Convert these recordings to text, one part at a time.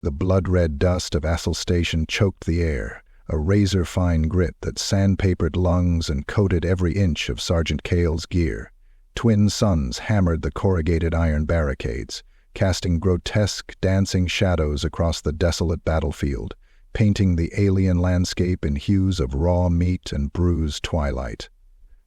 The blood-red dust of Athel Station choked the air, a razor-fine grit that sandpapered lungs and coated every inch of Sergeant Cale's gear. Twin suns hammered the corrugated iron barricades, casting grotesque, dancing shadows across the desolate battlefield, painting the alien landscape in hues of raw meat and bruised twilight.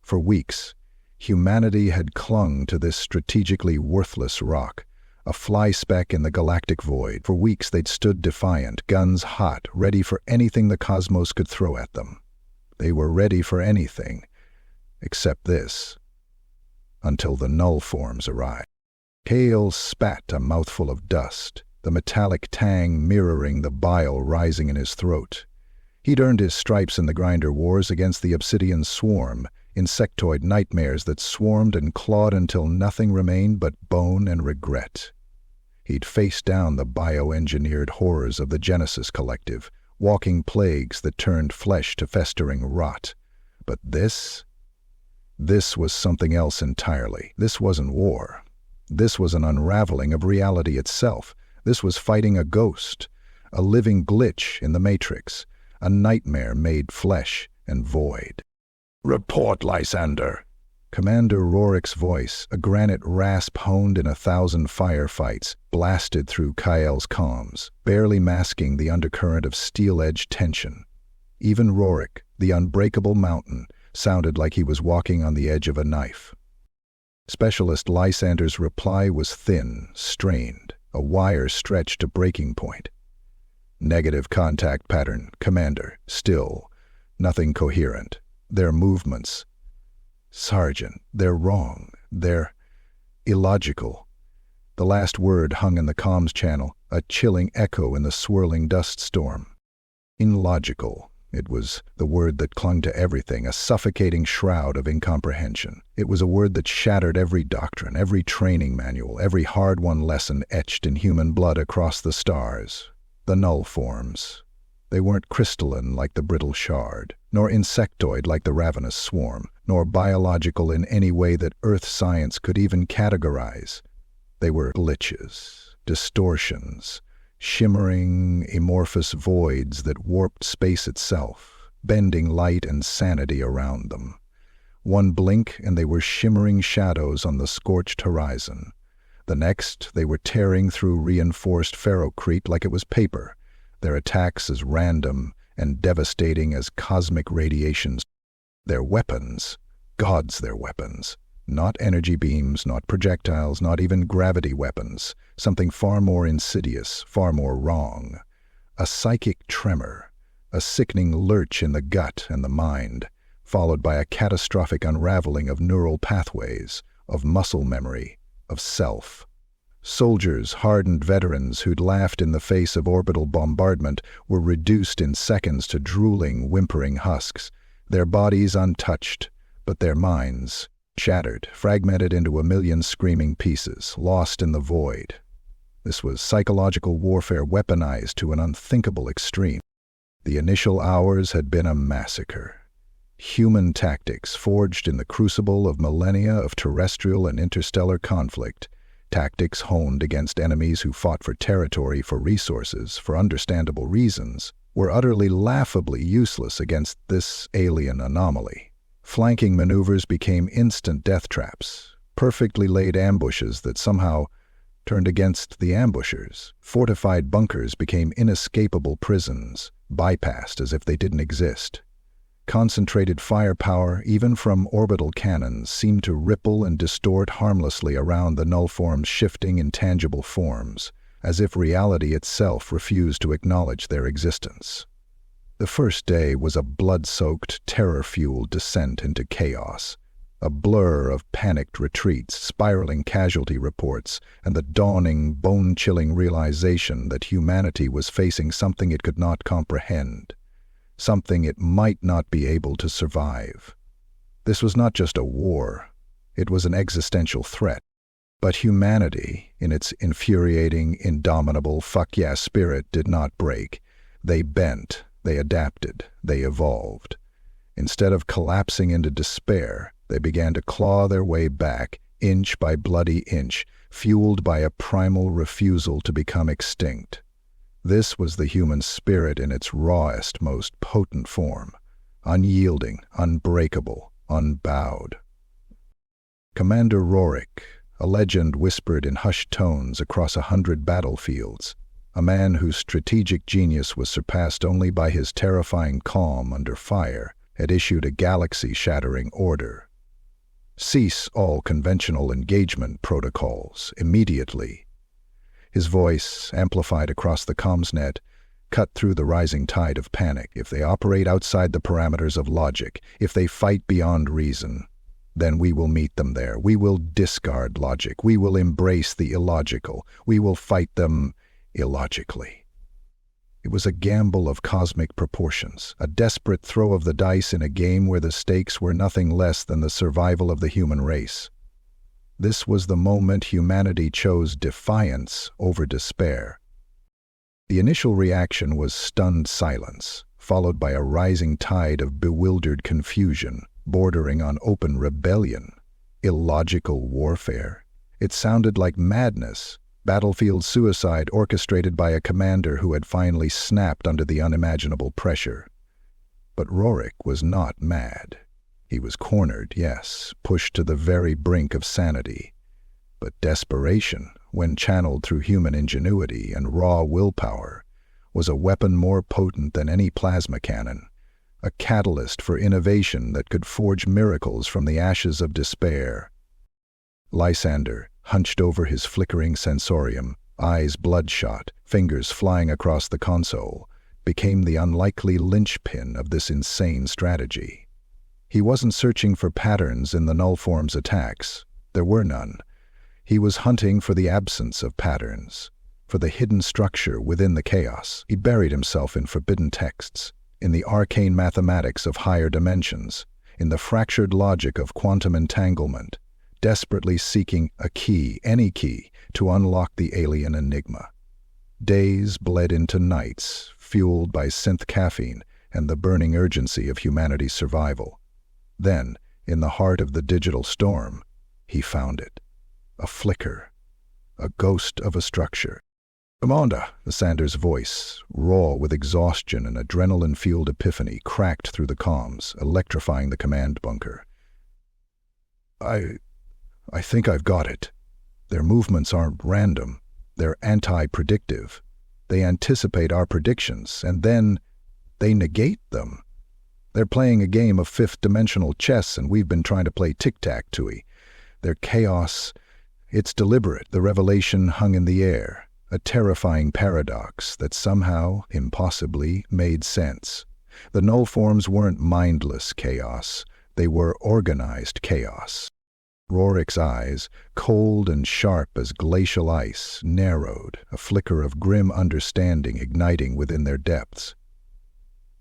For weeks, humanity had clung to this strategically worthless rock, a fly speck in the galactic void. For weeks they'd stood defiant, guns hot, ready for anything the cosmos could throw at them. They were ready for anything, except this, until the null forms arrived. Cale spat a mouthful of dust, the metallic tang mirroring the bile rising in his throat. He'd earned his stripes in the grinder wars against the obsidian swarm, insectoid nightmares that swarmed and clawed until nothing remained but bone and regret. He'd faced down the bioengineered horrors of the Genesis Collective, walking plagues that turned flesh to festering rot. But this was something else entirely. This wasn't war. This was an unraveling of reality itself. This was fighting a ghost, a living glitch in the Matrix, a nightmare made flesh and void. "Report, Lysander!" Commander Rorik's voice, a granite rasp honed in 1,000 firefights, blasted through Kael's comms, barely masking the undercurrent of steel-edged tension. Even Rorik, the unbreakable mountain, sounded like he was walking on the edge of a knife. Specialist Lysander's reply was thin, strained, a wire stretched to breaking point. "Negative contact pattern, Commander. Still, nothing coherent. Their movements. Sergeant, they're wrong. They're illogical." The last word hung in the comms channel, a chilling echo in the swirling dust storm. Illogical. It was the word that clung to everything, a suffocating shroud of incomprehension. It was a word that shattered every doctrine, every training manual, every hard-won lesson etched in human blood across the stars. The null forms. They weren't crystalline like the brittle shard, nor insectoid like the ravenous swarm, nor biological in any way that Earth science could even categorize. They were glitches, distortions, shimmering, amorphous voids that warped space itself, bending light and sanity around them. One blink and they were shimmering shadows on the scorched horizon. The next, they were tearing through reinforced ferrocrete like it was paper, their attacks as random and devastating as cosmic radiations. Their weapons, gods their weapons, not energy beams, not projectiles, not even gravity weapons, something far more insidious, far more wrong. A psychic tremor, a sickening lurch in the gut and the mind, followed by a catastrophic unraveling of neural pathways, of muscle memory, of self. Soldiers, hardened veterans who'd laughed in the face of orbital bombardment, were reduced in seconds to drooling, whimpering husks, their bodies untouched, but their minds shattered, fragmented into a million screaming pieces, lost in the void. This was psychological warfare weaponized to an unthinkable extreme. The initial hours had been a massacre. Human tactics forged in the crucible of millennia of terrestrial and interstellar conflict, tactics honed against enemies who fought for territory, for resources, for understandable reasons, were utterly laughably useless against this alien anomaly. Flanking maneuvers became instant death traps, perfectly laid ambushes that somehow turned against the ambushers. Fortified bunkers became inescapable prisons, bypassed as if they didn't exist. Concentrated firepower, even from orbital cannons, seemed to ripple and distort harmlessly around the nullform's shifting, intangible forms, as if reality itself refused to acknowledge their existence. The first day was a blood-soaked, terror-fueled descent into chaos, a blur of panicked retreats, spiraling casualty reports, and the dawning, bone-chilling realization that humanity was facing something it could not comprehend, something it might not be able to survive. This was not just a war, it was an existential threat. But humanity, in its infuriating, indomitable fuck-yeah spirit, did not break. They bent, they adapted, they evolved. Instead of collapsing into despair, they began to claw their way back, inch by bloody inch, fueled by a primal refusal to become extinct. This was the human spirit in its rawest, most potent form, unyielding, unbreakable, unbowed. Commander Rorik, a legend whispered in hushed tones across 100 battlefields, a man whose strategic genius was surpassed only by his terrifying calm under fire, had issued a galaxy-shattering order. Cease all conventional engagement protocols immediately. His voice, amplified across the comms net, cut through the rising tide of panic. If they operate outside the parameters of logic, if they fight beyond reason, then we will meet them there. We will discard logic. We will embrace the illogical. We will fight them illogically. It was a gamble of cosmic proportions, a desperate throw of the dice in a game where the stakes were nothing less than the survival of the human race. This was the moment humanity chose defiance over despair. The initial reaction was stunned silence, followed by a rising tide of bewildered confusion, bordering on open rebellion. Illogical warfare. It sounded like madness, battlefield suicide orchestrated by a commander who had finally snapped under the unimaginable pressure. But Rorik was not mad. He was cornered, yes, pushed to the very brink of sanity. But desperation, when channeled through human ingenuity and raw willpower, was a weapon more potent than any plasma cannon, a catalyst for innovation that could forge miracles from the ashes of despair. Lysander, hunched over his flickering sensorium, eyes bloodshot, fingers flying across the console, became the unlikely linchpin of this insane strategy. He wasn't searching for patterns in the nullform's attacks. There were none. He was hunting for the absence of patterns, for the hidden structure within the chaos. He buried himself in forbidden texts, in the arcane mathematics of higher dimensions, in the fractured logic of quantum entanglement, desperately seeking a key, any key, to unlock the alien enigma. Days bled into nights, fueled by synth caffeine and the burning urgency of humanity's survival. Then, in the heart of the digital storm, he found it. A flicker, a ghost of a structure. "Commander," the Sanders voice, raw with exhaustion and adrenaline-fueled epiphany, cracked through the comms, electrifying the command bunker. I think I've got it. Their movements aren't random. They're anti-predictive. They anticipate our predictions, and then they negate them. They're playing a game of fifth-dimensional chess, and we've been trying to play tic-tac-toe. Their chaos, it's deliberate. The revelation hung in the air, a terrifying paradox that somehow, impossibly, made sense. The nullforms weren't mindless chaos. They were organized chaos. Rorik's eyes, cold and sharp as glacial ice, narrowed, a flicker of grim understanding igniting within their depths.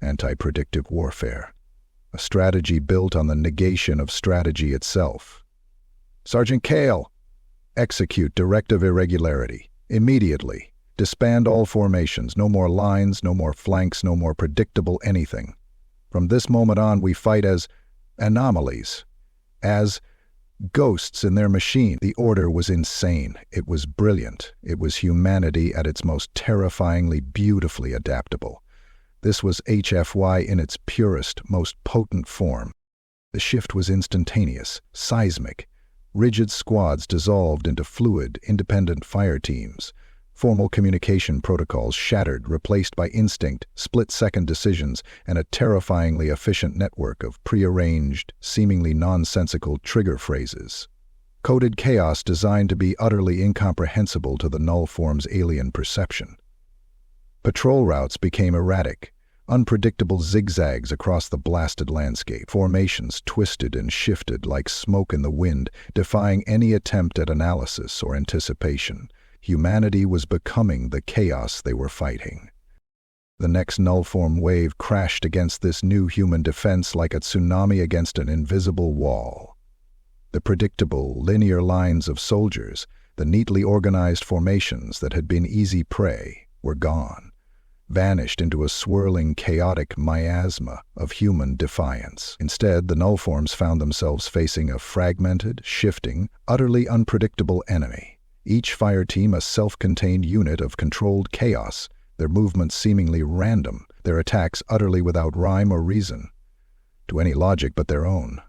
Anti-predictive warfare, a strategy built on the negation of strategy itself. "Sergeant Kale, execute directive irregularity, immediately. Disband all formations, no more lines, no more flanks, no more predictable anything. From this moment on, we fight as anomalies, as ghosts in their machine." The order was insane. It was brilliant. It was humanity at its most terrifyingly, beautifully adaptable. This was HFY in its purest, most potent form. The shift was instantaneous, seismic. Rigid squads dissolved into fluid, independent fire teams. Formal communication protocols shattered, replaced by instinct, split-second decisions, and a terrifyingly efficient network of prearranged, seemingly nonsensical trigger phrases. Coded chaos designed to be utterly incomprehensible to the nullform's alien perception. Patrol routes became erratic, unpredictable zigzags across the blasted landscape. Formations twisted and shifted like smoke in the wind, defying any attempt at analysis or anticipation. Humanity was becoming the chaos they were fighting. The next nullform wave crashed against this new human defense like a tsunami against an invisible wall. The predictable, linear lines of soldiers, the neatly organized formations that had been easy prey, were gone, vanished into a swirling, chaotic miasma of human defiance. Instead, the nullforms found themselves facing a fragmented, shifting, utterly unpredictable enemy. Each fire team a self-contained unit of controlled chaos, their movements seemingly random, their attacks utterly without rhyme or reason, to any logic but their own.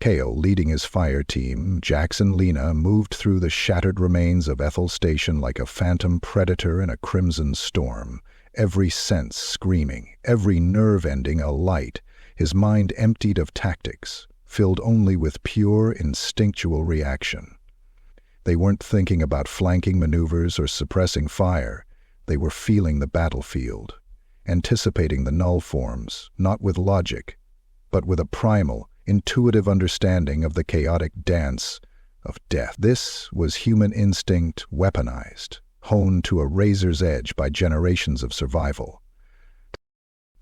Kale, leading his fire team, Jax and Lena moved through the shattered remains of Ethel Station like a phantom predator in a crimson storm, every sense screaming, every nerve ending alight, his mind emptied of tactics, filled only with pure instinctual reaction. They weren't thinking about flanking maneuvers or suppressing fire. They were feeling the battlefield, anticipating the null forms, not with logic, but with a primal, intuitive understanding of the chaotic dance of death. This was human instinct weaponized, honed to a razor's edge by generations of survival.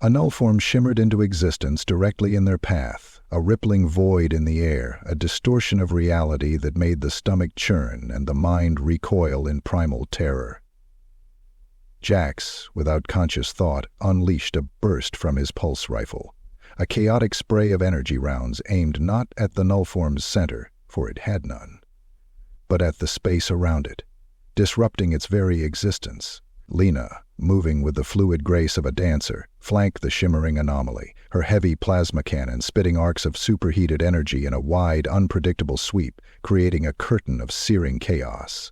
A null form shimmered into existence directly in their path, a rippling void in the air, a distortion of reality that made the stomach churn and the mind recoil in primal terror. Jax, without conscious thought, unleashed a burst from his pulse rifle, a chaotic spray of energy rounds aimed not at the null form's center, for it had none, but at the space around it, disrupting its very existence. Lena, moving with the fluid grace of a dancer, flanked the shimmering anomaly, her heavy plasma cannon spitting arcs of superheated energy in a wide, unpredictable sweep, creating a curtain of searing chaos.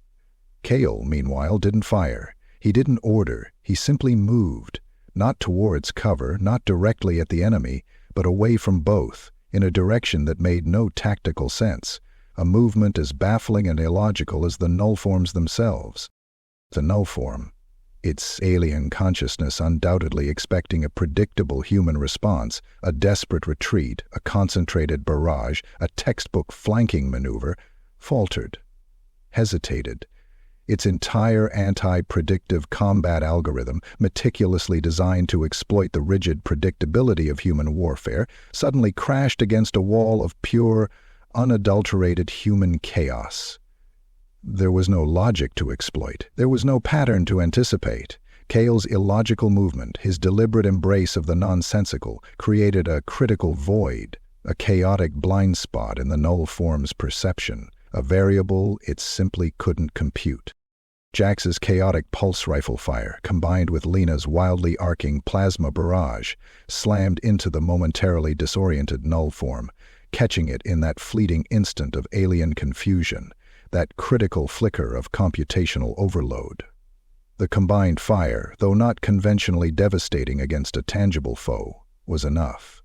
Kale, meanwhile, didn't fire. He didn't order. He simply moved, not towards cover, not directly at the enemy, but away from both, in a direction that made no tactical sense, a movement as baffling and illogical as the null forms themselves. The null form, its alien consciousness undoubtedly expecting a predictable human response, a desperate retreat, a concentrated barrage, a textbook flanking maneuver, faltered, hesitated. Its entire anti-predictive combat algorithm, meticulously designed to exploit the rigid predictability of human warfare, suddenly crashed against a wall of pure, unadulterated human chaos. There was no logic to exploit. There was no pattern to anticipate. Kale's illogical movement, his deliberate embrace of the nonsensical, created a critical void, a chaotic blind spot in the null form's perception, a variable it simply couldn't compute. Jax's chaotic pulse rifle fire, combined with Lena's wildly arcing plasma barrage, slammed into the momentarily disoriented null form, catching it in that fleeting instant of alien confusion, that critical flicker of computational overload. The combined fire, though not conventionally devastating against a tangible foe, was enough.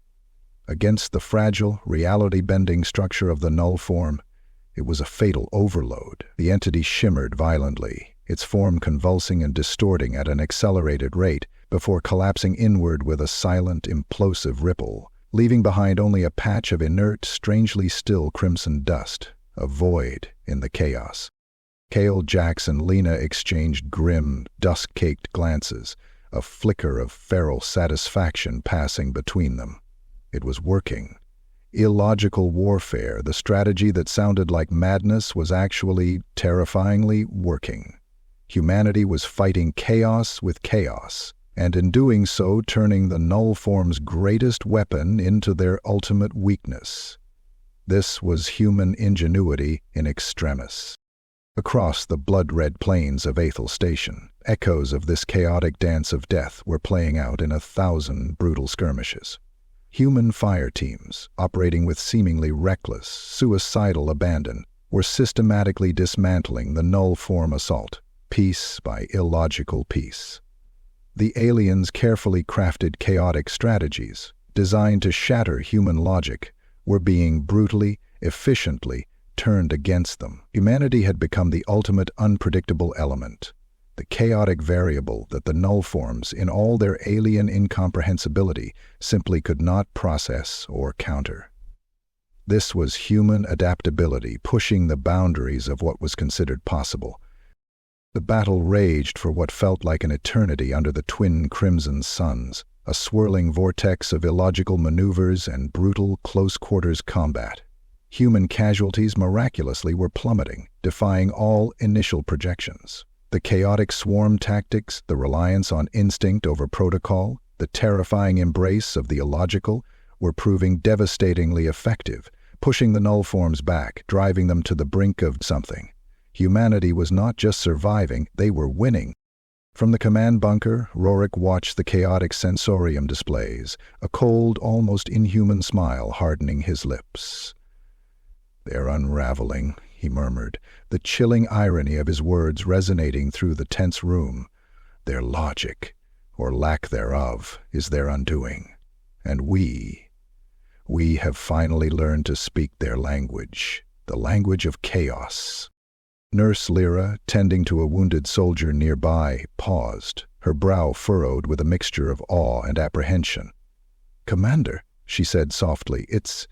Against the fragile, reality-bending structure of the null form, it was a fatal overload. The entity shimmered violently, its form convulsing and distorting at an accelerated rate before collapsing inward with a silent, implosive ripple, leaving behind only a patch of inert, strangely still crimson dust, a void in the chaos. Kale, Jax, and Lena exchanged grim, dust-caked glances, a flicker of feral satisfaction passing between them. It was working. Illogical warfare, the strategy that sounded like madness, was actually, terrifyingly, working. Humanity was fighting chaos with chaos, and in doing so turning the null form's greatest weapon into their ultimate weakness. This was human ingenuity in extremis. Across the blood-red plains of Ethel Station, echoes of this chaotic dance of death were playing out in 1,000 brutal skirmishes. Human fire teams, operating with seemingly reckless, suicidal abandon, were systematically dismantling the null form assault, piece by illogical piece. The aliens' carefully crafted chaotic strategies, designed to shatter human logic, were being brutally, efficiently turned against them. Humanity had become the ultimate unpredictable element, the chaotic variable that the null forms, in all their alien incomprehensibility, simply could not process or counter. This was human adaptability pushing the boundaries of what was considered possible. The battle raged for what felt like an eternity under the twin crimson suns, a swirling vortex of illogical maneuvers and brutal close-quarters combat. Human casualties miraculously were plummeting, defying all initial projections. The chaotic swarm tactics, the reliance on instinct over protocol, the terrifying embrace of the illogical, were proving devastatingly effective, pushing the null forms back, driving them to the brink of something. Humanity was not just surviving, they were winning. From the command bunker, Rorik watched the chaotic sensorium displays, a cold, almost inhuman smile hardening his lips. "They're unraveling," he murmured, the chilling irony of his words resonating through the tense room. "Their logic, or lack thereof, is their undoing. And we have finally learned to speak their language, the language of chaos." Nurse Lyra, tending to a wounded soldier nearby, paused, her brow furrowed with a mixture of awe and apprehension. "Commander," she said softly, "it's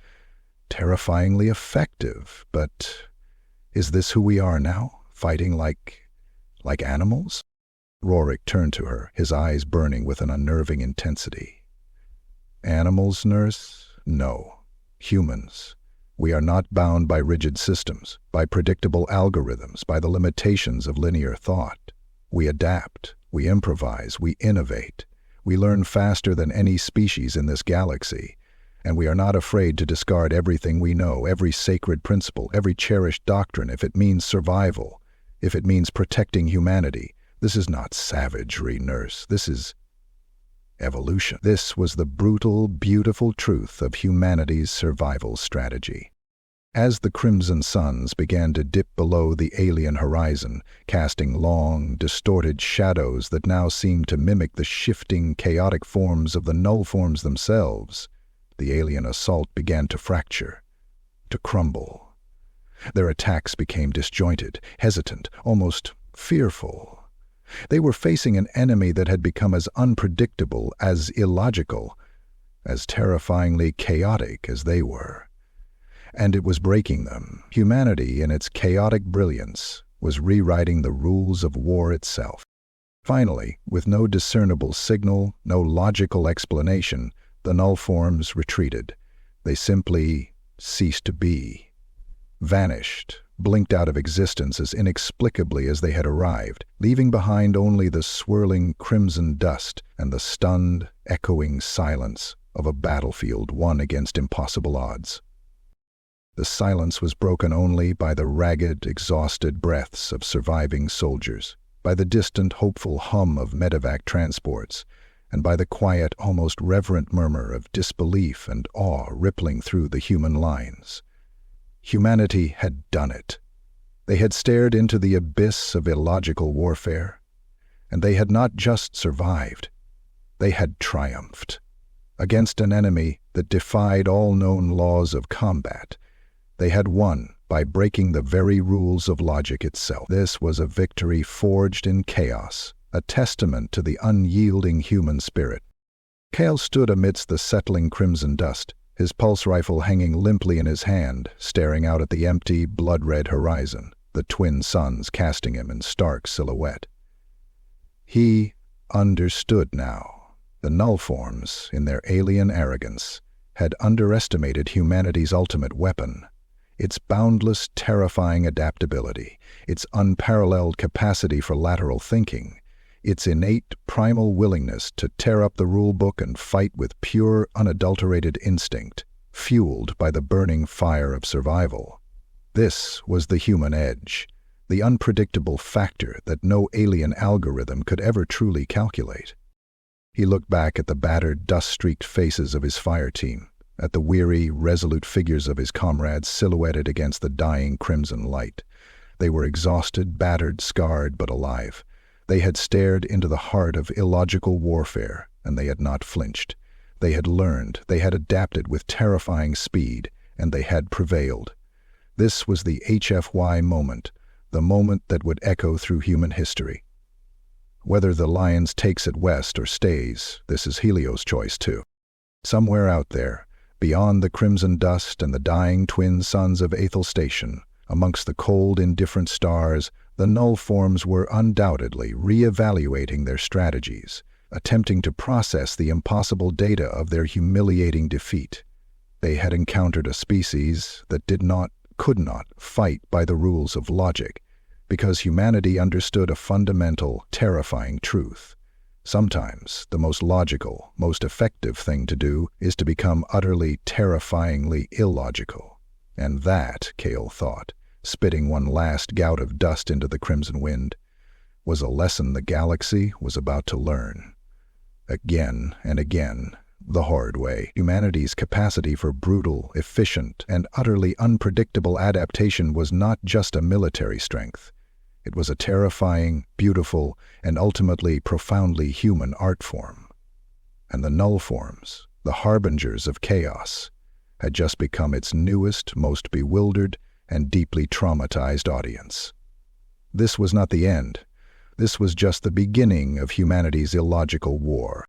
terrifyingly effective, but is this who we are now, fighting like animals?" Rorik turned to her, his eyes burning with an unnerving intensity. "Animals, nurse? No. Humans. We are not bound by rigid systems, by predictable algorithms, by the limitations of linear thought. We adapt, we improvise, we innovate. We learn faster than any species in this galaxy, and we are not afraid to discard everything we know, every sacred principle, every cherished doctrine, if it means survival, if it means protecting humanity. This is not savagery, nurse. This is evolution." This was the brutal, beautiful truth of humanity's survival strategy. As the crimson suns began to dip below the alien horizon, casting long, distorted shadows that now seemed to mimic the shifting, chaotic forms of the null forms themselves, the alien assault began to fracture, to crumble. Their attacks became disjointed, hesitant, almost fearful. They were facing an enemy that had become as unpredictable, as illogical, as terrifyingly chaotic as they were. And it was breaking them. Humanity, in its chaotic brilliance, was rewriting the rules of war itself. Finally, with no discernible signal, no logical explanation, the null forms retreated. They simply ceased to be, vanished, blinked out of existence as inexplicably as they had arrived, leaving behind only the swirling crimson dust and the stunned, echoing silence of a battlefield won against impossible odds. The silence was broken only by the ragged, exhausted breaths of surviving soldiers, by the distant, hopeful hum of medevac transports, and by the quiet, almost reverent murmur of disbelief and awe rippling through the human lines. Humanity had done it. They had stared into the abyss of illogical warfare, and they had not just survived, they had triumphed. Against an enemy that defied all known laws of combat, they had won by breaking the very rules of logic itself. This was a victory forged in chaos, a testament to the unyielding human spirit. Cale stood amidst the settling crimson dust, his pulse rifle hanging limply in his hand, staring out at the empty, blood-red horizon, the twin suns casting him in stark silhouette. He understood now. The null forms, in their alien arrogance, had underestimated humanity's ultimate weapon, its boundless, terrifying adaptability, its unparalleled capacity for lateral thinking, its innate, primal willingness to tear up the rule-book and fight with pure, unadulterated instinct, fueled by the burning fire of survival. This was the human edge, the unpredictable factor that no alien algorithm could ever truly calculate. He looked back at the battered, dust-streaked faces of his fire team, at the weary, resolute figures of his comrades silhouetted against the dying crimson light. They were exhausted, battered, scarred, but alive. They had stared into the heart of illogical warfare, and they had not flinched. They had learned, they had adapted with terrifying speed, and they had prevailed. This was the HFY moment, the moment that would echo through human history. Whether the Lions takes it west or stays, this is Helio's choice too. Somewhere out there, beyond the crimson dust and the dying twin suns of Aethel Station, amongst the cold, indifferent stars, the null forms were undoubtedly re-evaluating their strategies, attempting to process the impossible data of their humiliating defeat. They had encountered a species that could not fight by the rules of logic, because humanity understood a fundamental, terrifying truth. Sometimes the most logical, most effective thing to do is to become utterly, terrifyingly illogical. And that, Cale thought, spitting one last gout of dust into the crimson wind, was a lesson the galaxy was about to learn. Again and again, the hard way, humanity's capacity for brutal, efficient, and utterly unpredictable adaptation was not just a military strength. It was a terrifying, beautiful, and ultimately profoundly human art form. And the null forms, the harbingers of chaos, had just become its newest, most bewildered, and deeply traumatized audience. This was not the end. This was just the beginning of humanity's illogical war.